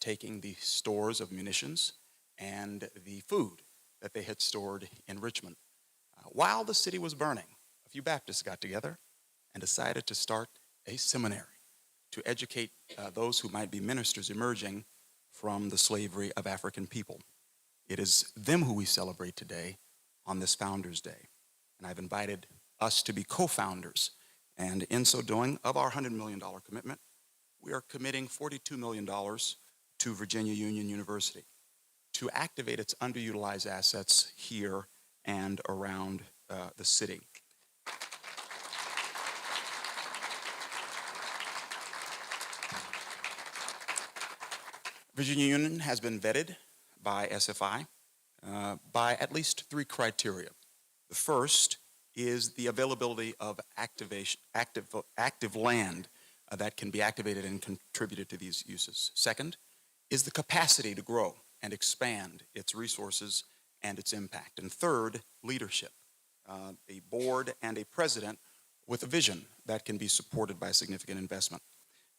taking the stores of munitions and the food that they had stored in Richmond. While the city was burning, a few Baptists got together and decided to start a seminary to educate those who might be ministers emerging from the slavery of African people. It is them who we celebrate today on this Founders Day. And I've invited us to be co-founders. And in so doing, of our $100 million commitment, we are committing $42 million to Virginia Union University to activate its underutilized assets here and around the city. Virginia Union has been vetted by SFI by at least 3 criteria. The first is the availability of active land that can be activated and contributed to these uses. Second is the capacity to grow and expand its resources and its impact. And third, leadership, a board and a president with a vision that can be supported by significant investment.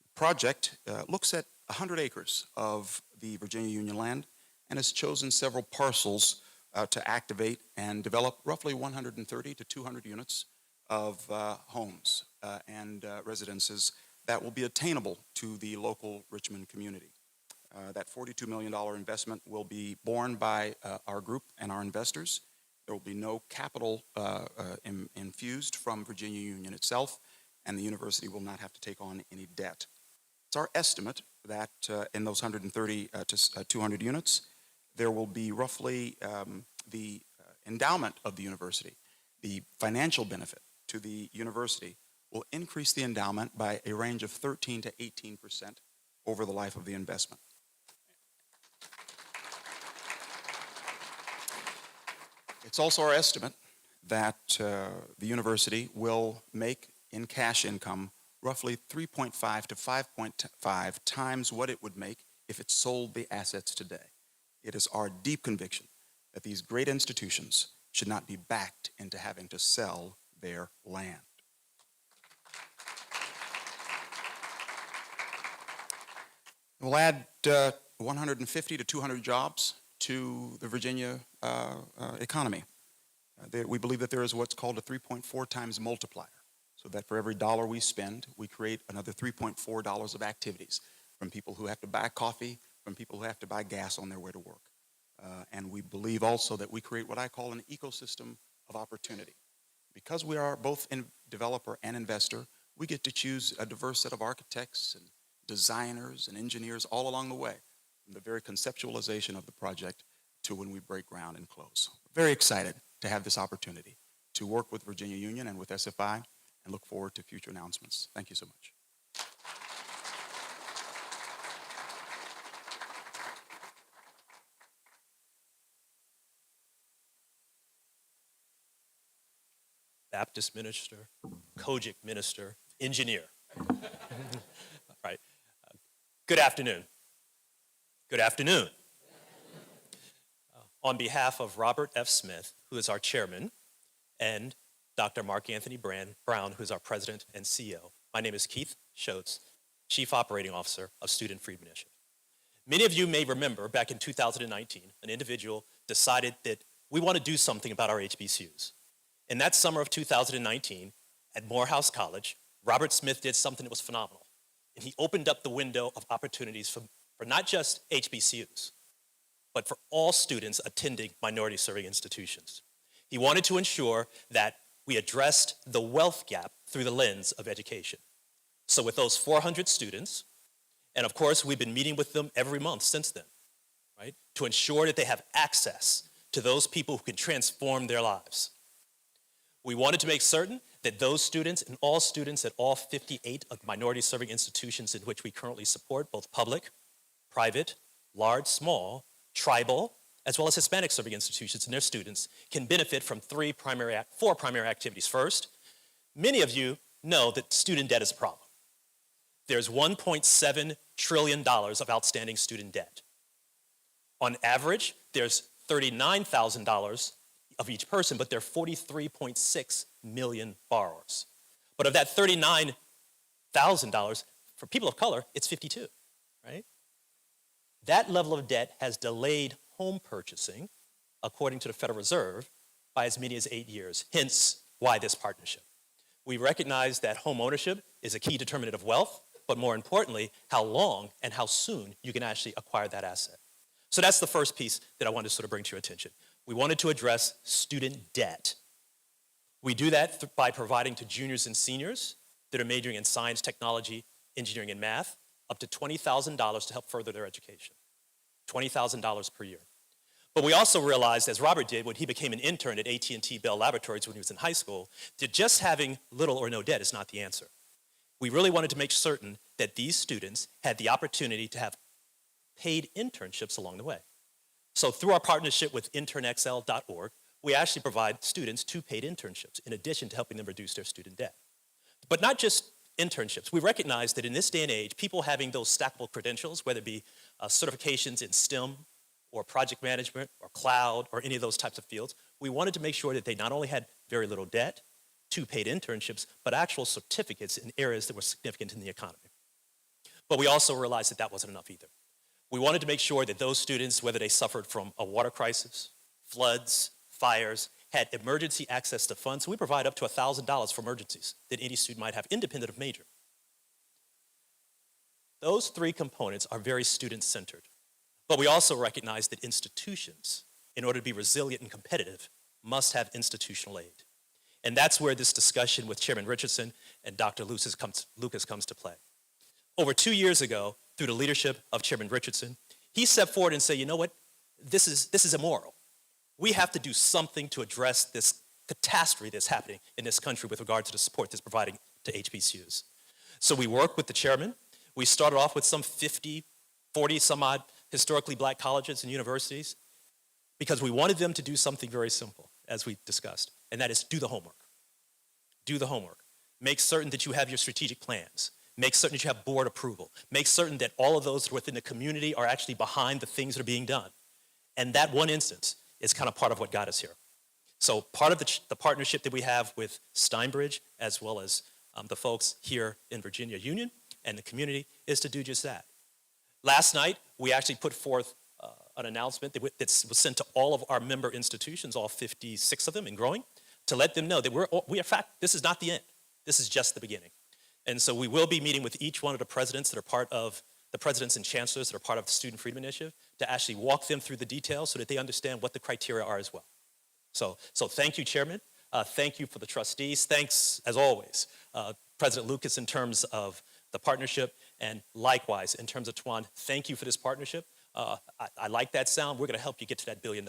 The project looks at 100 acres of the Virginia Union land and has chosen several parcels to activate and develop roughly 130 to 200 units of homes and residences that will be attainable to the local Richmond community. That $42 million investment will be borne by our group and our investors. There will be no capital infused from Virginia Union itself, and the university will not have to take on any debt. It's our estimate that in those 130 to 200 units, there will be roughly the endowment of the university. The financial benefit to the university will increase the endowment by a range of 13 to 18% over the life of the investment. It's also our estimate that the university will make in cash income roughly 3.5 to 5.5 times what it would make if it sold the assets today. It is our deep conviction that these great institutions should not be backed into having to sell their land. We'll add 150 to 200 jobs to the Virginia economy. We believe that there is what's called a 3.4 times multiplier, so that for every dollar we spend, we create another $3.4 of activities from people who have to buy coffee, from people who have to buy gas on their way to work. And we believe also that we create what I call an ecosystem of opportunity. Because we are both developer and investor, we get to choose a diverse set of architects and designers and engineers all along the way, from the very conceptualization of the project to when we break ground and close. We're very excited to have this opportunity to work with Virginia Union and with SFI, and look forward to future announcements. Thank you so much. Baptist minister, Kojic minister, engineer. All right. Good afternoon. Good afternoon. On behalf of Robert F. Smith, who is our chairman, and Dr. Mark Anthony Brown, who is our president and CEO, my name is Keith Schotz, Chief Operating Officer of Student Freedom Initiative. Many of you may remember back in 2019, an individual decided that we want to do something about our HBCUs. In that summer of 2019, at Morehouse College, Robert Smith did something that was phenomenal. And he opened up the window of opportunities for not just HBCUs, but for all students attending minority-serving institutions. He wanted to ensure that we addressed the wealth gap through the lens of education. So with those 400 students, and of course, we've been meeting with them every month since then, right, to ensure that they have access to those people who can transform their lives. We wanted to make certain that those students and all students at all 58 of minority-serving institutions in which we currently support, both public, private, large, small, tribal, as well as Hispanic-serving institutions and their students, can benefit from four primary activities. First, many of you know that student debt is a problem. There's $1.7 trillion of outstanding student debt. On average, there's $39,000 of each person, but there are 43.6 million borrowers. But of that $39,000, for people of color, it's 52, right? That level of debt has delayed home purchasing, according to the Federal Reserve, by as many as 8 years, hence why this partnership. We recognize that home ownership is a key determinant of wealth, but more importantly, how long and how soon you can actually acquire that asset. So that's the first piece that I wanted to sort of bring to your attention. We wanted to address student debt. We do that by providing to juniors and seniors that are majoring in science, technology, engineering, and math up to $20,000 to help further their education. $20,000 per year. But we also realized, as Robert did when he became an intern at AT&T Bell Laboratories when he was in high school, that just having little or no debt is not the answer. We really wanted to make certain that these students had the opportunity to have paid internships along the way. So through our partnership with internxl.org, we actually provide students 2 paid internships in addition to helping them reduce their student debt. But not just internships. We recognize that in this day and age, people having those stackable credentials, whether it be certifications in STEM or project management or cloud or any of those types of fields, we wanted to make sure that they not only had very little debt, 2 paid internships, but actual certificates in areas that were significant in the economy. But we also realized that that wasn't enough either. We wanted to make sure that those students, whether they suffered from a water crisis, floods, fires, had emergency access to funds. So we provide up to $1,000 for emergencies that any student might have, independent of major. Those 3 components are very student-centered. But we also recognize that institutions, in order to be resilient and competitive, must have institutional aid. And that's where this discussion with Chairman Richardson and Dr. Lucas comes to play. Over 2 years ago, through the leadership of Chairman Richardson, he stepped forward and said, you know what, this is immoral. We have to do something to address this catastrophe that's happening in this country with regard to the support that's providing to HBCUs. So we worked with the chairman. We started off with some 40 some odd historically black colleges and universities because we wanted them to do something very simple, as we discussed, and that is do the homework. Do the homework. Make certain that you have your strategic plans. Make certain that you have board approval. Make certain that all of those within the community are actually behind the things that are being done. And that one instance is kind of part of what got us here. So part of the partnership that we have with Steinbridge, as well as the folks here in Virginia Union and the community, is to do just that. Last night, we actually put forth an announcement that was sent to all of our member institutions, all 56 of them and growing, to let them know that in fact, this is not the end. This is just the beginning. And so we will be meeting with each one of the presidents that are part of the presidents and chancellors that are part of the Student Freedom Initiative to actually walk them through the details so that they understand what the criteria are as well. So thank you, Chairman. Thank you for the trustees. Thanks, as always, President Lucas in terms of the partnership, and likewise, in terms of Twan, thank you for this partnership. I like that sound. We're going to help you get to that $1 billion.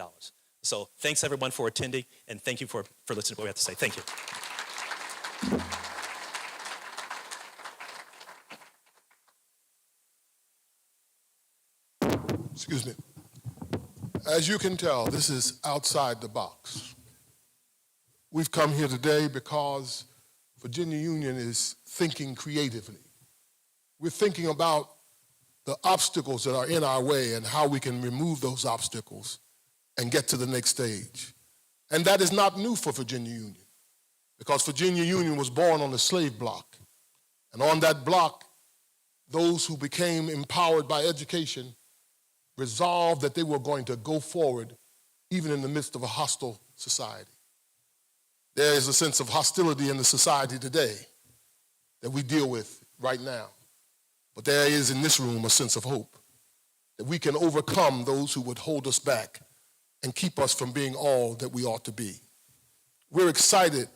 So thanks, everyone, for attending, and thank you for listening to what we have to say. Thank you. Excuse me. As you can tell, this is outside the box. We've come here today because Virginia Union is thinking creatively. We're thinking about the obstacles that are in our way and how we can remove those obstacles and get to the next stage. And that is not new for Virginia Union, because Virginia Union was born on the slave block. And on that block, those who became empowered by education resolved that they were going to go forward even in the midst of a hostile society. There is a sense of hostility in the society today that we deal with right now. But there is in this room a sense of hope that we can overcome those who would hold us back and keep us from being all that we ought to be. We're excited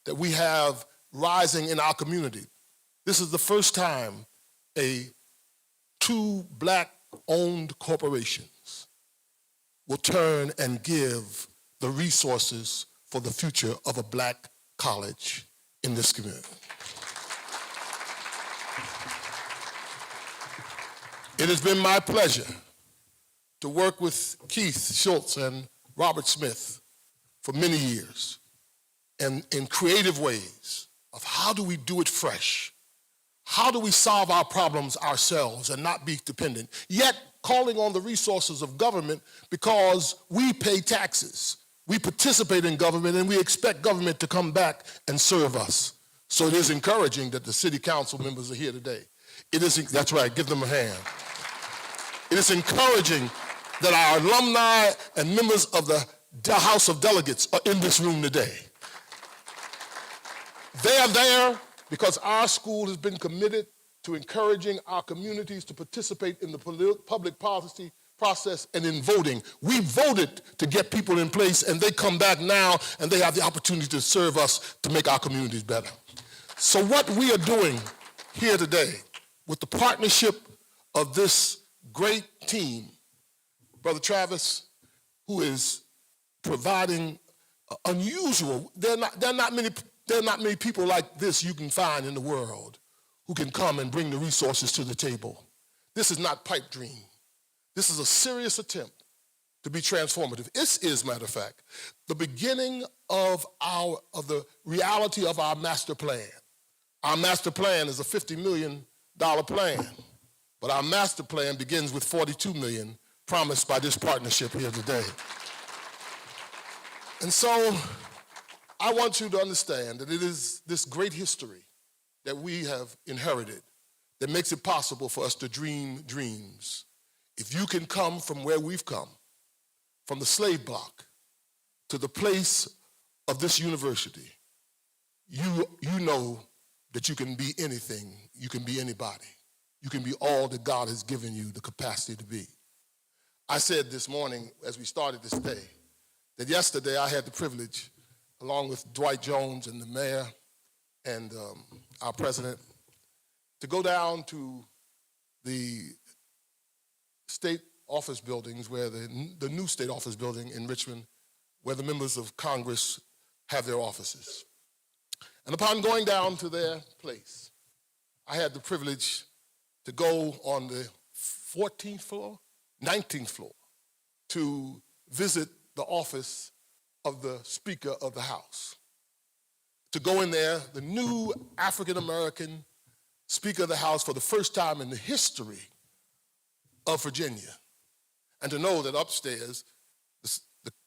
that we have rising in our community. This is the first time 2 black-owned corporations will turn and give the resources for the future of a black college in this community. It has been my pleasure to work with Keith Schultz and Robert Smith for many years and in creative ways of how do we do it fresh? How do we solve our problems ourselves and not be dependent, yet calling on the resources of government because we pay taxes. We participate in government and we expect government to come back and serve us. So it is encouraging that the city council members are here today. That's right, give them a hand. It is encouraging that our alumni and members of the House of Delegates are in this room today. They are there because our school has been committed to encouraging our communities to participate in the public policy process and in voting. We voted to get people in place, and they come back now, and they have the opportunity to serve us to make our communities better. So what we are doing here today with the partnership of this great team, Brother Travis, who is providing unusual, there are not many people like this you can find in the world who can come and bring the resources to the table. This is not pipe dream. This is a serious attempt to be transformative. This is, matter of fact, the beginning of the reality of our master plan. Our master plan is a $50 million plan, but our master plan begins with $42 million promised by this partnership here today. And so I want you to understand that it is this great history that we have inherited that makes it possible for us to dream dreams. If you can come from where we've come, from the slave block to the place of this university, you know that you can be anything, you can be anybody. You can be all that God has given you the capacity to be. I said this morning as we started this day that yesterday I had the privilege, along with Dwight Jones and the mayor and our president, to go down to the state office buildings, where the new state office building in Richmond, where the members of Congress have their offices. And upon going down to their place, I had the privilege to go on the 14th floor, 19th floor, to visit the office of the Speaker of the House. To go in there, the new African-American Speaker of the House for the first time in the history of Virginia. And to know that upstairs,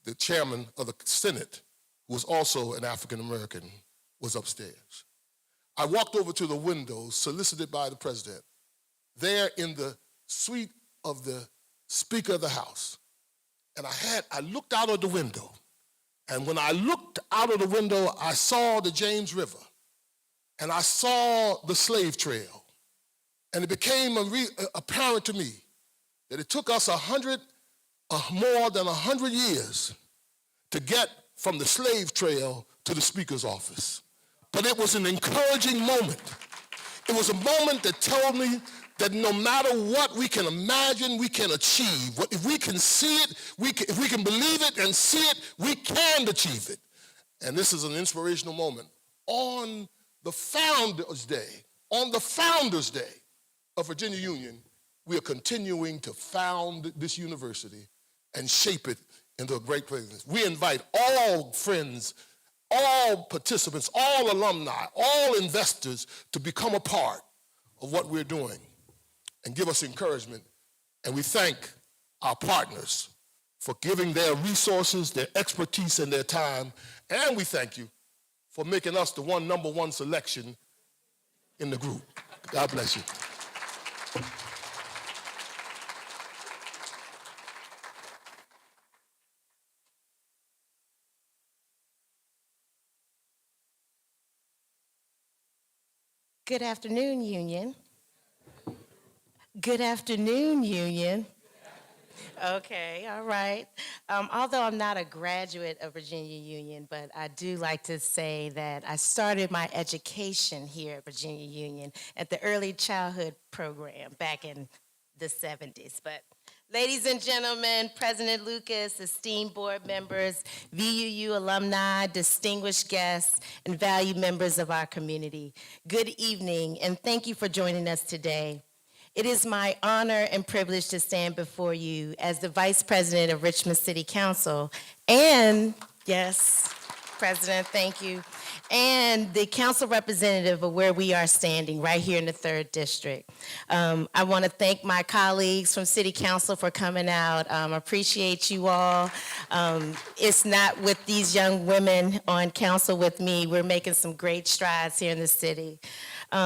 the chairman of the Senate, who was also an African-American, was upstairs. I walked over to the window, solicited by the president. There in the suite of the Speaker of the House, and I looked out of the window, and when I looked out of the window, I saw the James River, and I saw the slave trail, and it became apparent to me that it took us more than 100 years to get from the slave trail to the Speaker's office. But it was an encouraging moment. It was a moment that told me that no matter what we can imagine, we can achieve. If we can see it, if we can believe it and see it, we can achieve it. And this is an inspirational moment. On the Founders' Day of Virginia Union, we are continuing to found this university and shape it into a great place. We invite all friends, all participants, all alumni, all investors to become a part of what we're doing and give us encouragement. And we thank our partners for giving their resources, their expertise, and their time. And we thank you for making us the number one selection in the group. God bless you. Good afternoon, Union. Good afternoon, Union. Okay, all right. Although I'm not a graduate of Virginia Union, but I do like to say that I started my education here at Virginia Union at the early childhood program back in the 70s. But ladies and gentlemen, President Lucas, esteemed board members, VUU alumni, distinguished guests, and valued members of our community, good evening, and thank you for joining us today. It is my honor and privilege to stand before you as the Vice President of Richmond City Council and, yes, President, thank you. And the council representative of where we are standing, right here in the 3rd District. I want to thank my colleagues from City Council for coming out. Appreciate you all. It's not with these young women on council with me. We're making some great strides here in the city.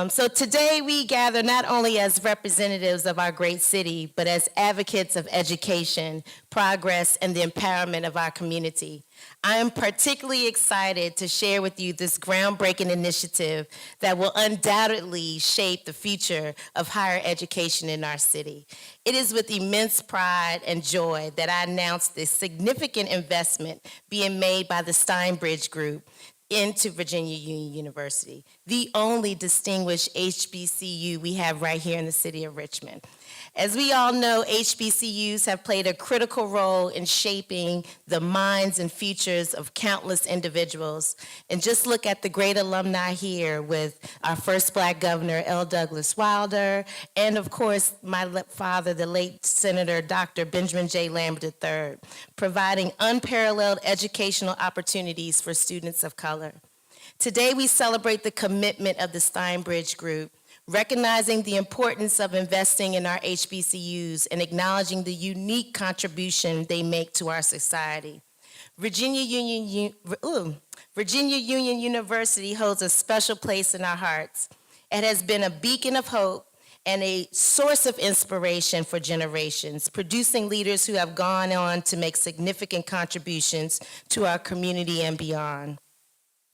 So today we gather not only as representatives of our great city, but as advocates of education, progress, and the empowerment of our community. I am particularly excited to share with you this groundbreaking initiative that will undoubtedly shape the future of higher education in our city. It is with immense pride and joy that I announce this significant investment being made by the Steinbridge Group into Virginia Union University, the only distinguished HBCU we have right here in the city of Richmond. As we all know, HBCUs have played a critical role in shaping the minds and futures of countless individuals. And just look at the great alumni here with our first Black governor, L. Douglas Wilder, and of course, my father, the late Senator Dr. Benjamin J. Lambert III, providing unparalleled educational opportunities for students of color. Today, we celebrate the commitment of the Steinbridge Group, recognizing the importance of investing in our HBCUs and acknowledging the unique contribution they make to our society. Virginia Union University holds a special place in our hearts. It has been a beacon of hope and a source of inspiration for generations, producing leaders who have gone on to make significant contributions to our community and beyond.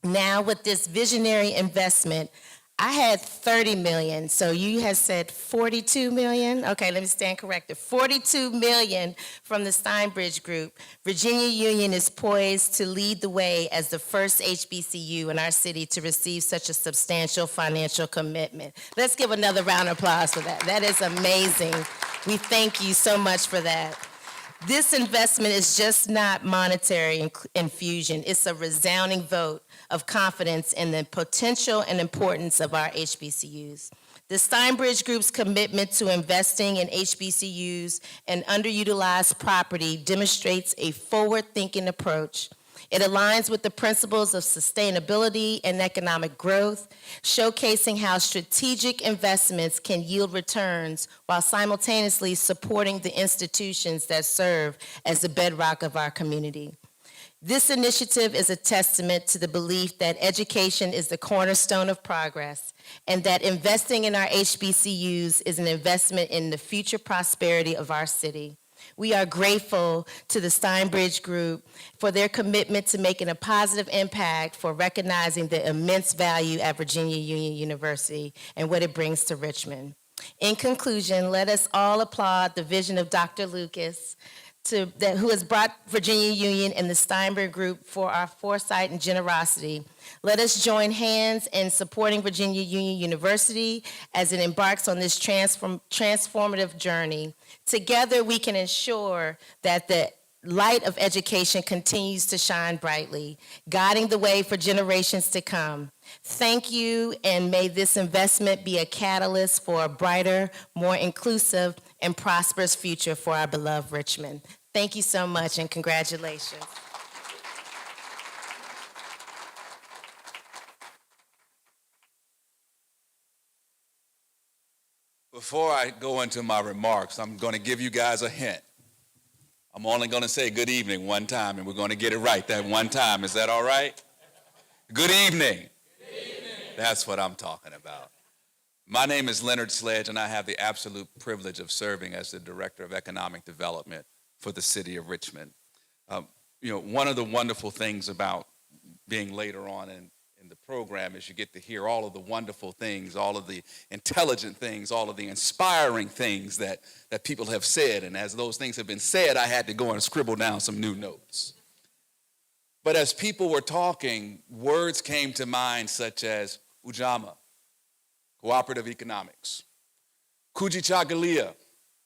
Now, with this visionary investment, I had 30 million, so you have said 42 million? Okay, let me stand corrected. 42 million from the Steinbridge Group. Virginia Union is poised to lead the way as the first HBCU in our city to receive such a substantial financial commitment. Let's give another round of applause for that. That is amazing. We thank you so much for that. This investment is just not monetary infusion. It's a resounding vote of confidence in the potential and importance of our HBCUs. The Steinbridge Group's commitment to investing in HBCUs and underutilized property demonstrates a forward-thinking approach. It aligns with the principles of sustainability and economic growth, showcasing how strategic investments can yield returns while simultaneously supporting the institutions that serve as the bedrock of our community. This initiative is a testament to the belief that education is the cornerstone of progress and that investing in our HBCUs is an investment in the future prosperity of our city. We are grateful to the Steinbridge Group for their commitment to making a positive impact for recognizing the immense value at Virginia Union University and what it brings to Richmond. In conclusion, let us all applaud the vision of Dr. Lucas, who has brought Virginia Union and the Steinbridge Group for our foresight and generosity. Let us join hands in supporting Virginia Union University as it embarks on this transformative journey. Together, we can ensure that the light of education continues to shine brightly, guiding the way for generations to come. Thank you, and may this investment be a catalyst for a brighter, more inclusive, and prosperous future for our beloved Richmond. Thank you so much, and congratulations. Before I go into my remarks, I'm going to give you guys a hint. I'm only going to say good evening one time, and we're going to get it right that one time. Is that all right? Good evening. Good evening. That's what I'm talking about. My name is Leonard Sledge, and I have the absolute privilege of serving as the Director of Economic Development for the city of Richmond. One of the wonderful things about being later on in the program is you get to hear all of the wonderful things, all of the intelligent things, all of the inspiring things that people have said. And as those things have been said, I had to go and scribble down some new notes. But as people were talking, words came to mind such as Ujamaa, cooperative economics, Kujichagulia,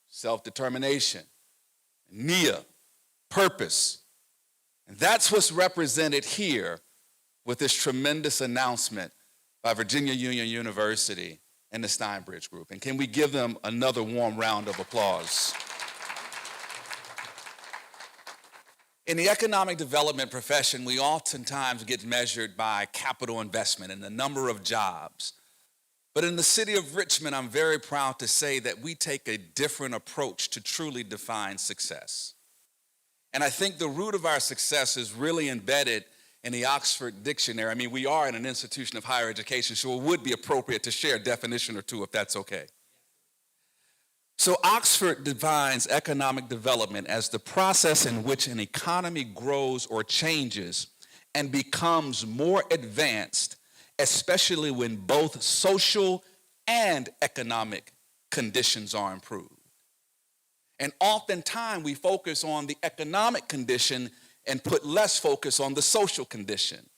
self-determination, Nia, purpose. And that's what's represented here with this tremendous announcement by Virginia Union University and the Steinbridge Group. And can we give them another warm round of applause? In the economic development profession, we oftentimes get measured by capital investment and the number of jobs. But in the city of Richmond, I'm very proud to say that we take a different approach to truly define success. And I think the root of our success is really embedded in the Oxford Dictionary. I mean, we are in an institution of higher education, so it would be appropriate to share a definition or two if that's okay. So Oxford defines economic development as the process in which an economy grows or changes and becomes more advanced, especially when both social and economic conditions are improved. And oftentimes we focus on the economic condition and put less focus on the social condition.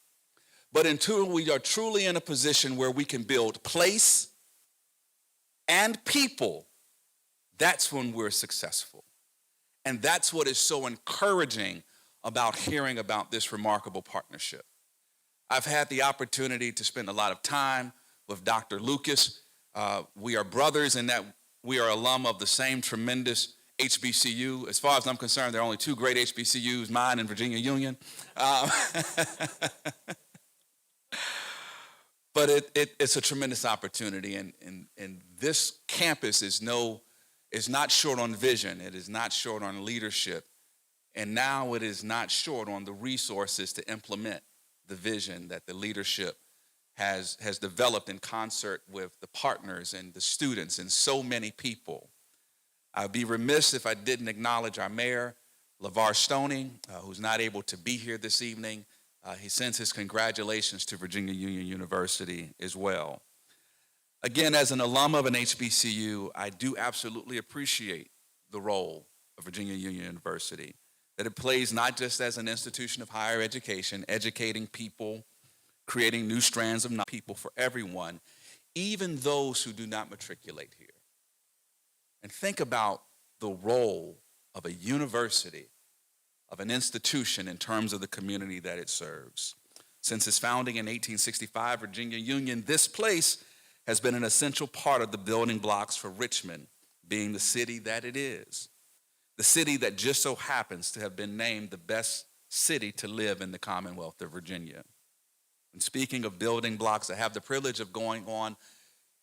But until we are truly in a position where we can build place and people, that's when we're successful. And that's what is so encouraging about hearing about this remarkable partnership. I've had the opportunity to spend a lot of time with Dr. Lucas. We are brothers in that we are alum of the same tremendous HBCU. As far as I'm concerned, there are only two great HBCUs, mine and Virginia Union. But it's a tremendous opportunity, and this campus is not short on vision. It is not short on leadership, and now it is not short on the resources to implement the vision that the leadership has developed in concert with the partners and the students and so many people. I'd be remiss if I didn't acknowledge our mayor, LeVar Stoney, who's not able to be here this evening. He sends his congratulations to Virginia Union University as well. Again, as an alum of an HBCU, I do absolutely appreciate the role of Virginia Union University, that it plays not just as an institution of higher education, educating people, creating new strands of people for everyone, even those who do not matriculate here. And think about the role of a university, of an institution in terms of the community that it serves. Since its founding in 1865, Virginia Union, this place has been an essential part of the building blocks for Richmond being the city that it is. The city that just so happens to have been named the best city to live in the Commonwealth of Virginia. And speaking of building blocks, I have the privilege of going on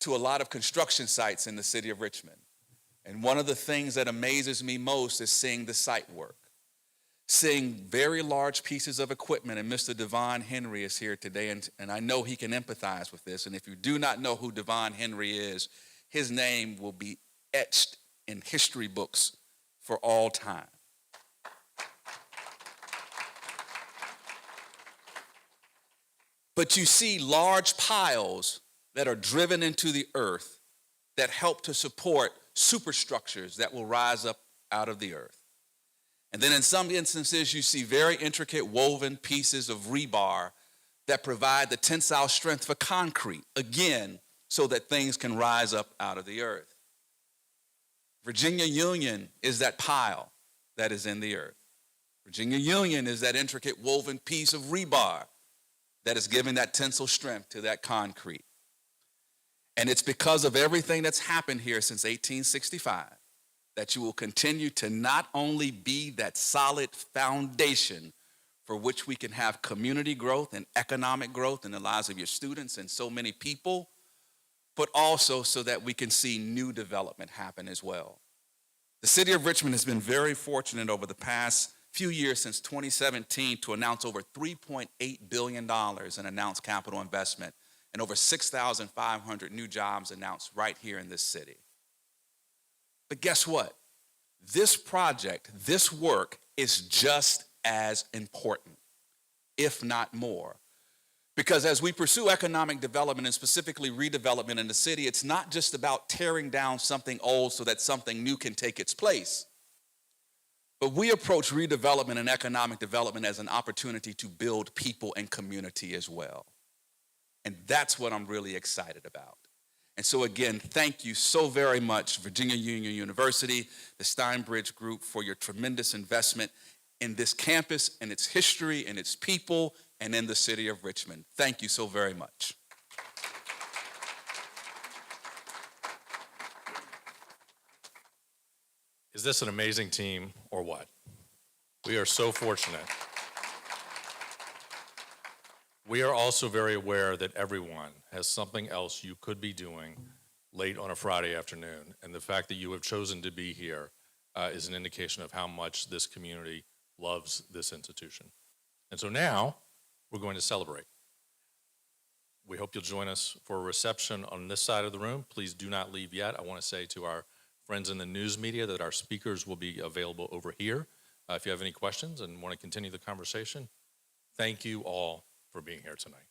to a lot of construction sites in the city of Richmond. And one of the things that amazes me most is seeing the site work, seeing very large pieces of equipment. And Mr. Devon Henry is here today, and I know he can empathize with this. And if you do not know who Devon Henry is, his name will be etched in history books for all time. But you see large piles that are driven into the earth that help to support superstructures that will rise up out of the earth. And then in some instances, you see very intricate woven pieces of rebar that provide the tensile strength for concrete, again, so that things can rise up out of the earth. Virginia Union is that pile that is in the earth. Virginia Union is that intricate woven piece of rebar that is giving that tensile strength to that concrete. And it's because of everything that's happened here since 1865 that you will continue to not only be that solid foundation for which we can have community growth and economic growth in the lives of your students and so many people, but also so that we can see new development happen as well. The city of Richmond has been very fortunate over the past few years since 2017 to announce over $3.8 billion in announced capital investment and over 6,500 new jobs announced right here in this city. But guess what? This project, this work is just as important, if not more. Because as we pursue economic development and specifically redevelopment in the city, it's not just about tearing down something old so that something new can take its place. But we approach redevelopment and economic development as an opportunity to build people and community as well. And that's what I'm really excited about. And so again, thank you so very much, Virginia Union University, the Steinbridge Group, for your tremendous investment in this campus and its history and its people and in the city of Richmond. Thank you so very much. Is this an amazing team or what? We are so fortunate. We are also very aware that everyone has something else you could be doing late on a Friday afternoon, and the fact that you have chosen to be here is an indication of how much this community loves this institution. And so now, we're going to celebrate. We hope you'll join us for a reception on this side of the room. Please do not leave yet. I want to say to our friends in the news media that our speakers will be available over here. If you have any questions and want to continue the conversation, thank you all for being here tonight.